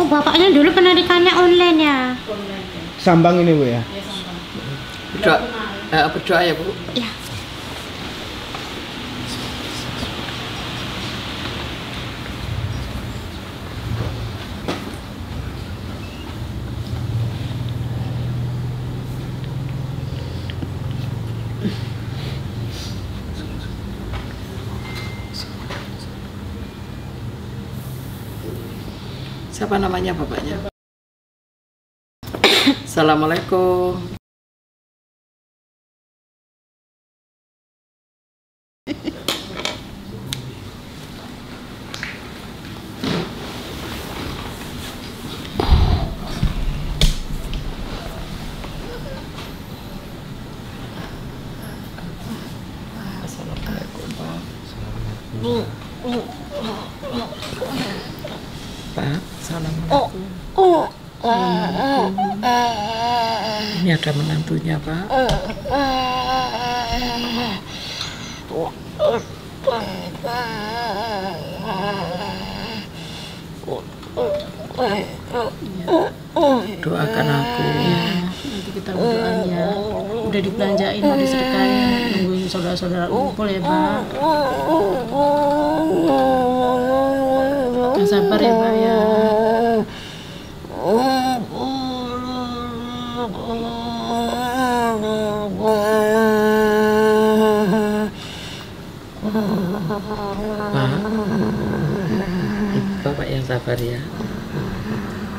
Oh, bapaknya dulu penarikannya online ya? Online ya. Sambang ini Bu ya? Ya sambang. Berdoa ya Bu. Ya. Siapa namanya bapaknya? Assalamualaikum. Assalamualaikum Pak. Pak, assalamualaikum. Ini ada menantunya Pak. Doakan aku. Nanti kita berdoanya. Udah dibelanjain, mau disedekahin, nungguin saudara-saudara kumpul ya Pak. Yang sabar ya Pak ya. Pak, Bapak yang sabar ya.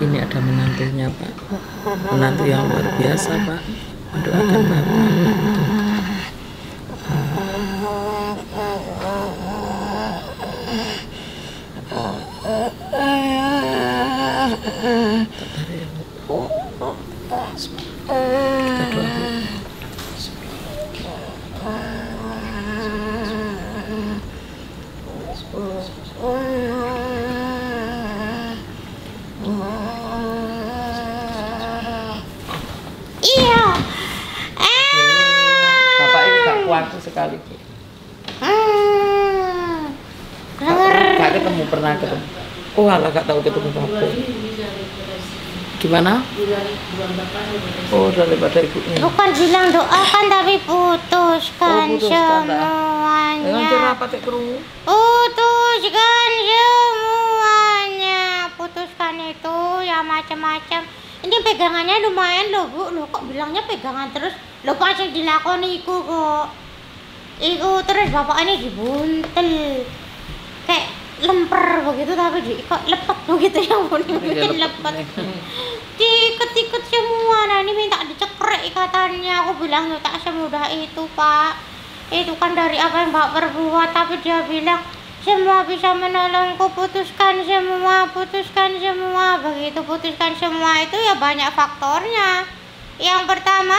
Ini ada menantunya Pak. Menantu yang luar biasa Pak. Mendoakan Bapak. Kita doa. Iya. Bapak ini gak kuat sekali. Gak ketemu, pernah ketemu. Oh alah gak tahu ketemu Bapak. Gimana? Oh daripada ibunya. Bukan bilang doakan tapi putuskan semuanya. Dengan cara apa tek kerungu? Putuskan semuanya. Putuskan itu ya macam-macam. Ini pegangannya lumayan loh Bu. Loh kok bilangnya pegangan terus? Loh pas yang dilakoni iku kok. Iku terus bapak ini dibuntel. Kayak lemper begitu tapi kok lepet begitu ya Bu. Bikin lepet. Diikat-ikat semua. Nah ini minta dicekrek ikatannya. Aku bilang ya tak semudah itu Pak. Itu kan dari apa yang Bapak perbuat. Tapi dia bilang semua bisa menolongku. Putuskan semua, putuskan semua. Begitu putuskan semua itu ya banyak faktornya. Yang pertama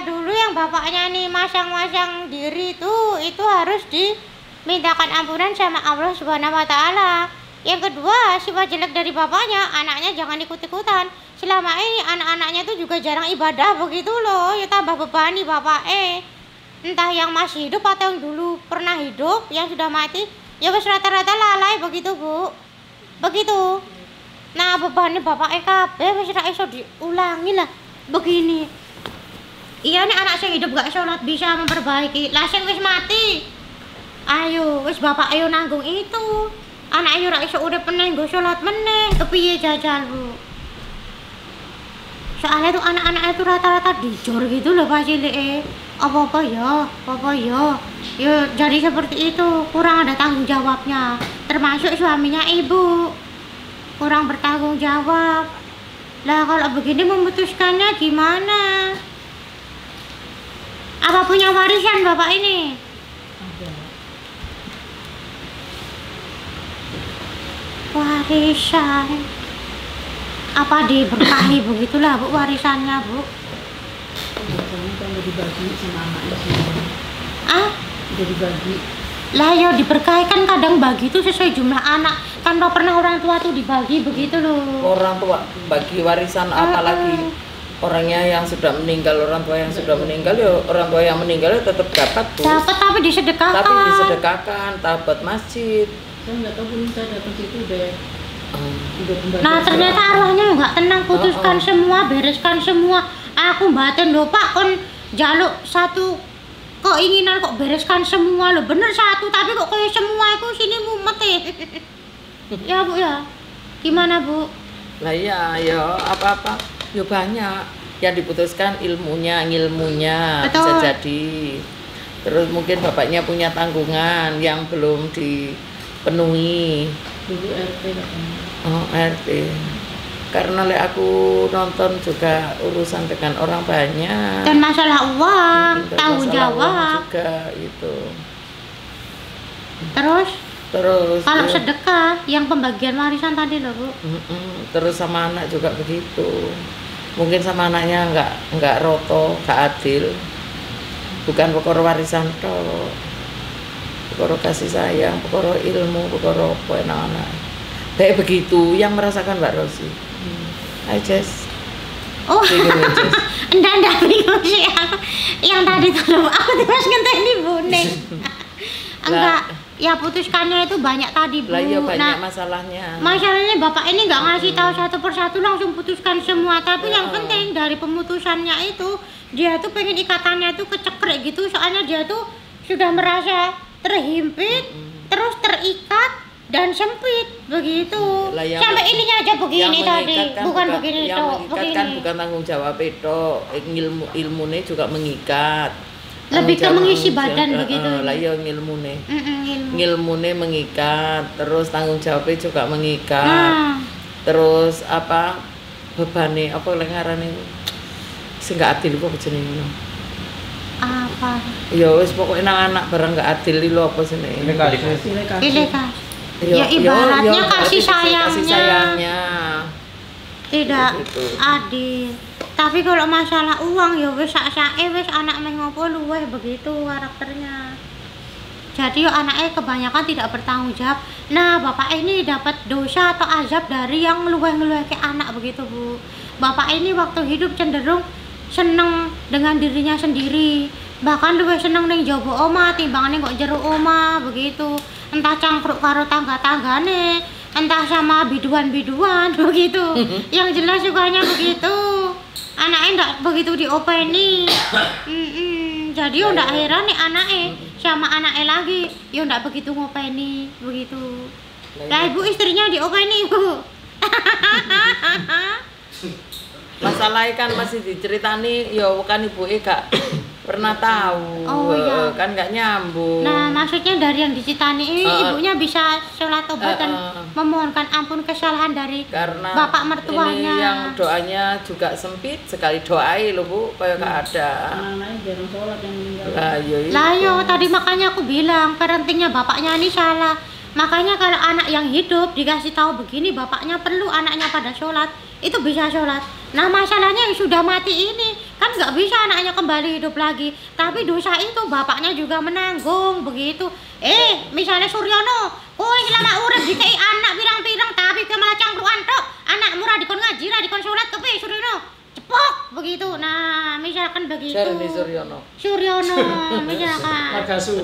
dulu yang bapaknya nih masang-masang diri itu harus dimintakan ampunan sama Allah Subhanahu wa Ta'ala. Yang kedua, sifat jelek dari bapaknya, anaknya jangan ikut-ikutan. Selama ini anak-anaknya itu juga jarang ibadah begitu loh. Ya tambah bebani bapak entah yang masih hidup atau yang dulu pernah hidup, yang sudah mati, ya wis rata-rata lalai begitu Bu. Begitu. Nah, bebani bapak kabeh wis ra iso diulangi lah. Begini. Iya nih anak sing hidup gak sholat bisa memperbaiki. Lah sing wis mati. Ayo, wis bapak ayo nanggung itu. Anak ayo ra iso urip meneh nggo salat meneh, kepiye jajal Bu? Soalnya tuh anak-anak itu rata-rata dijor gitu loh pas cilike. Apa-apa ya, ya jadi seperti itu, kurang ada tanggung jawabnya. Termasuk suaminya ibu, kurang bertanggung jawab. Lah kalau begini memutuskannya gimana? Apa punya warisan bapak ini? Warisan apa diberkahi begitulah Bu warisannya Bu? Biasanya kan udah dibagi sama anaknya semua. Ah? Udah dibagi. Lah ya diberkahi kan kadang bagi itu sesuai jumlah anak. Kan pernah orang tua tuh dibagi begitu loh. Orang tua bagi warisan apalagi orangnya yang sudah meninggal, orang tua yang sudah meninggal ya orang tua yang meninggal ya tetap dapat Bu. Dapat tapi disedekahkan. Tapi disedekahkan, tabat masjid. Saya nggak tahu Bu, saya datang situ udah Nah ternyata arwahnya nggak tenang, putuskan semua, bereskan semua. Aku batin lho Pak, kon jaluk satu keinginan kok bereskan semua lho, bener satu tapi kok kayak semua itu sini mumet ya Bu ya, gimana Bu? Lah iya, ya apa-apa, ya banyak yang diputuskan ilmunya Betul. bisa jadi. Terus mungkin bapaknya punya tanggungan yang belum dipenuhi. Dulu RT katanya. Oh, RT. Karena aku nonton juga urusan dengan orang banyak. Dan masalah uang, Dan tanggung masalah uang jawab. juga itu. Terus kalau ya, sedekah yang pembagian warisan tadi loh Bu. terus sama anak juga begitu. Mungkin sama anaknya nggak roto, nggak adil. Bukan perkara warisan toh. Perkara kasih sayang, perkara ilmu, perkara apa anak-anak. Kayak begitu yang merasakan Mbak Rosi. Hai Jess. Oh, enggak bingung sih yang tadi tuh loh, aku terus ngenteni Bu Ning. Enggak, ya putuskannya itu banyak tadi Bu. Lah iya banyak Nah, masalahnya. masalahnya Bapak ini nggak ngasih tahu satu persatu langsung putuskan semua, tapi yang penting dari pemutusannya itu dia tuh pengen ikatannya tuh kecekrek gitu, soalnya dia tuh sudah merasa terhimpit, terus terikat dan sempit begitu. Lah, Sampai ininya aja begini yang tadi, mengikat kan bukan begini yang toh, mengikat begini. kan bukan tanggung jawab itu, ilmunya juga mengikat. Lebih ke Tanggung mengisi jawab- badan begitu. Lah iya ilmunya. Ilmu. Ilmunya mengikat, terus tanggung jawabnya juga mengikat. Nah, Terus apa bebannya apa lengaran itu sing gak adil kok jenenge. apa? Ya wis pokoknya nang anak barang gak adil lho apa sih Pilih kasih. Ya ibaratnya kasih kasih sayangnya sayangnya. tidak Begitu. adil. Tapi kalau masalah uang ya wis sak-sake wis anak mengopo luweh begitu karakternya. Jadi yo anaknya kebanyakan tidak bertanggung jawab. Nah, bapak ini dapat dosa atau azab dari yang ngelueh-ngelueh ke anak begitu, Bu. Bapak ini waktu hidup cenderung seneng dengan dirinya sendiri. Bahkan luwih seneng ning jaba omah timbangane kok jero omah begitu. Entah cangkruk karo tangga-tanggane, entah sama biduan-biduan begitu. Yang jelas sukanya begitu. Anaknya ndak begitu diopeni. Jadi yo ndak heran nih anaknya sama anaknya lagi yo ndak begitu ngopeni begitu. Lah ibu istrinya diopeni Bu. Masalahnya kan masih diceritani ya kan ibu gak pernah tahu. Oh, iya. Kan gak nyambung. Nah, maksudnya dari yang dicitani ini ibunya bisa sholat tobat dan memohonkan ampun kesalahan dari Karena bapak mertuanya. ini yang doanya juga sempit sekali doai loh Bu, kayak gak ada. Anak-anaknya jarang sholat yang meninggal. Lah yo itu. Lah yo tadi makanya aku bilang parentingnya bapaknya ini salah. Makanya kalau anak yang hidup dikasih tahu begini bapaknya perlu anaknya pada sholat, itu bisa sholat. Nah masalahnya yang sudah mati ini kan nggak bisa anaknya kembali hidup lagi. Tapi dosa itu bapaknya juga menanggung begitu. Misalnya Suryono, kowe selama urip dikei anak pirang-pirang tapi ke malah cangkruan tok. Anak murah dikon ngaji ra dikon sholat kepe Suryono. Cepok begitu. Nah, misalkan begitu. Jarene Suryono. Suryono misalkan. Margasu.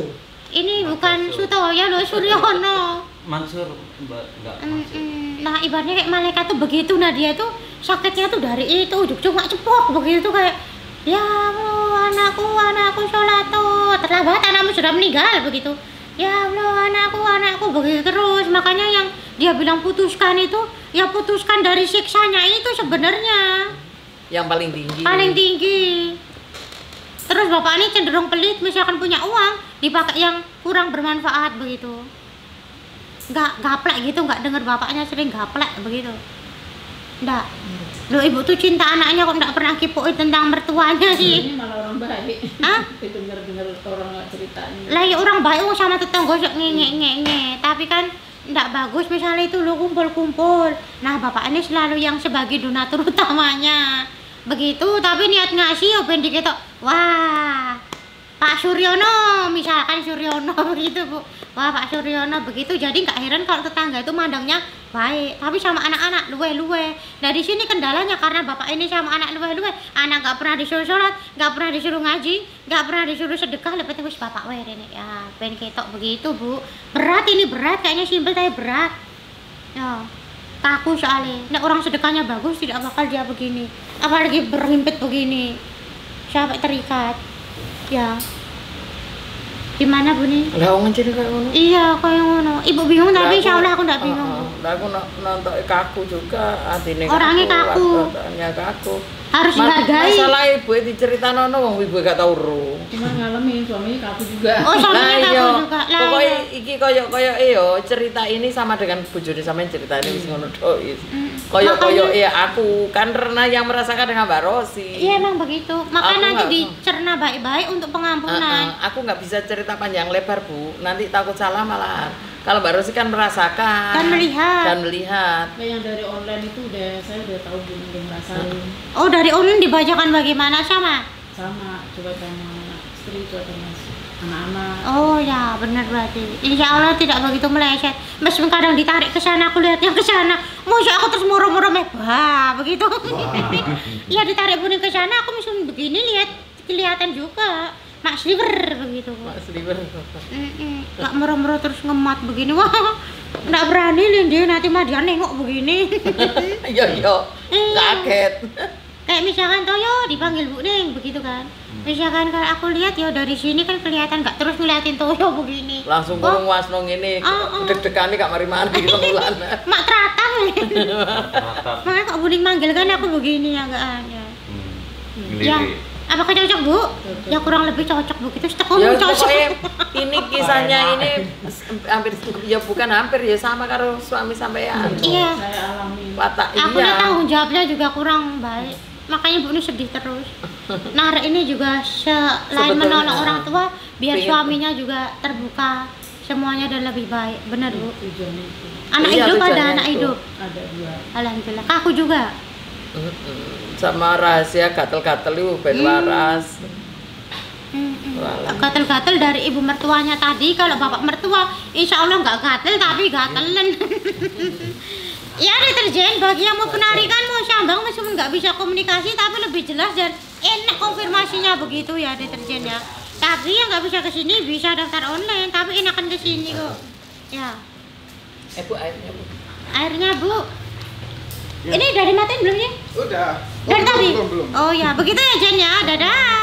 Ini bukan Sutoyo loh, Suryono. Mansur, Mbak, enggak Mansur. Nah ibaratnya kayak malaikat tuh begitu. Nah dia tuh sakitnya tuh dari itu ujuk-ujuk nggak cepok begitu kayak ya Allah anakku sholat tuh terlambat anakmu sudah meninggal begitu. Ya Allah anakku begitu terus. Makanya yang dia bilang putuskan itu ya putuskan dari siksanya itu sebenarnya Yang paling tinggi. paling tinggi. Terus bapak ini cenderung pelit, misalkan punya uang dipakai yang kurang bermanfaat begitu. Nggak gaplek gitu, nggak dengar bapaknya sering gaplek begitu. Nggak. Loh ibu tuh cinta anaknya kok nggak pernah kipoin tentang mertuanya sih. Ini malah orang baik. Hah? Dengar orang nggak ceritanya. Lah ya orang baik sama tetangga sok nge. Tapi kan nggak bagus misalnya itu lo kumpul-kumpul. Nah bapak ini selalu yang sebagai donatur utamanya. Begitu, tapi niat ngasih ya ben diketok. Wah, Pak Suryono, misalkan Suryono begitu Bu. Wah Pak Suryono begitu, jadi nggak heran kalau tetangga itu mandangnya baik. Tapi sama anak-anak luwe-luwe. Nah di sini kendalanya karena bapak ini sama anak luwe-luwe, anak nggak pernah disuruh sholat, nggak pernah disuruh ngaji, nggak pernah disuruh sedekah. Lepas itu bapak weh ini ya, ben ketok begitu Bu. Berat ini berat, kayaknya simpel tapi berat. Ya. kaku soalnya. Nek orang sedekahnya bagus tidak bakal dia begini. Apalagi berhimpit begini. Sampai terikat. Ya. Gimana Bu nih? Lah wong ngene kayak ngono. Iya, kayak ngono. Ibu bingung tapi insyaallah aku enggak bingung. Lah aku nonton kaku juga, atine Orangnya kaku. Orangnya kaku. Harus dihargai. Masalah ibu diceritano wong ibu gak tau ro. Cuma ngalamin suaminya kaku juga. Oh, suaminya kaku iya. juga. Lah, Pokoknya iya. iki koyo yo cerita ini sama dengan bojone sampean ceritane wis ngono tok. Koyo aku kan pernah yang merasakan dengan Mbak Rosi. Iya emang begitu. Maka Aku nanti nggak- dicerna baik-baik untuk pengampunan. Aku nggak bisa cerita panjang lebar Bu, nanti takut salah malahan. Kalau Mbak Rosi kan merasakan Dan melihat. dan melihat. Nah, yang dari online itu saya udah tahu Bu, udah ngerasain. Oh, dari online dibacakan bagaimana sama? Sama coba sama istri itu atau mas anak-anak. Oh ya, benar berarti. Insya Allah tidak begitu meleset. Meskipun kadang ditarik ke sana, aku lihatnya ke sana. Masa aku terus murung-murung wah, begitu. Iya ditarik buning ke sana, aku meskipun begini lihat kelihatan juga. Mak sliver begitu. Mak Sliver. Nggak murung-murung terus ngemat begini. Wah, nggak berani nih dia nanti mah dia nengok begini. Iya, kaget. Kayak misalkan Toyo dipanggil Bu Ning begitu kan. Misalkan kalau aku lihat ya dari sini kan kelihatan nggak terus ngeliatin Toyo begini. Langsung kurung wasno ngene, deg-degane gak mari-mari remulan. Mak teratap. Ratap. Makanya kok Bu Ning manggil kan aku begini ya enggak ada. Ya, Ngelirik. apakah cocok Bu? Ya kurang lebih cocok begitu. Setek Ya cocok. pokoknya ini kisahnya ini hampir ya bukan hampir ya sama karo suami sampean. Iya. Saya alami. Watak Aku iya. udah tanggung jawabnya juga kurang baik. Makanya Bu ini sedih terus. Nah, ini juga selain Sebetulnya, menolong orang tua, biar pengen- suaminya juga terbuka semuanya dan lebih baik. Benar Bu. Tujuannya itu Anak Iya, hidup ada tujuannya anak itu. hidup. ada 2. Alhamdulillah. Aku juga. Sama rahasia gatel-gatel itu ben waras. Walah. Gatel-gatel dari ibu mertuanya tadi. Kalau bapak mertua, insya Allah nggak gatel tapi gatelan. Ya deterjen bagi yang mau penarikan mau sambang meskipun nggak bisa komunikasi tapi lebih jelas dan enak konfirmasinya begitu ya deterjen ya. Tapi yang nggak bisa kesini bisa daftar online tapi enakan kesini kok. Ya Bu airnya Bu. airnya Bu. Ini dari matiin belum ya? Udah. Dari tadi? Belum. Oh ya begitu ya Jen ya. Dadah.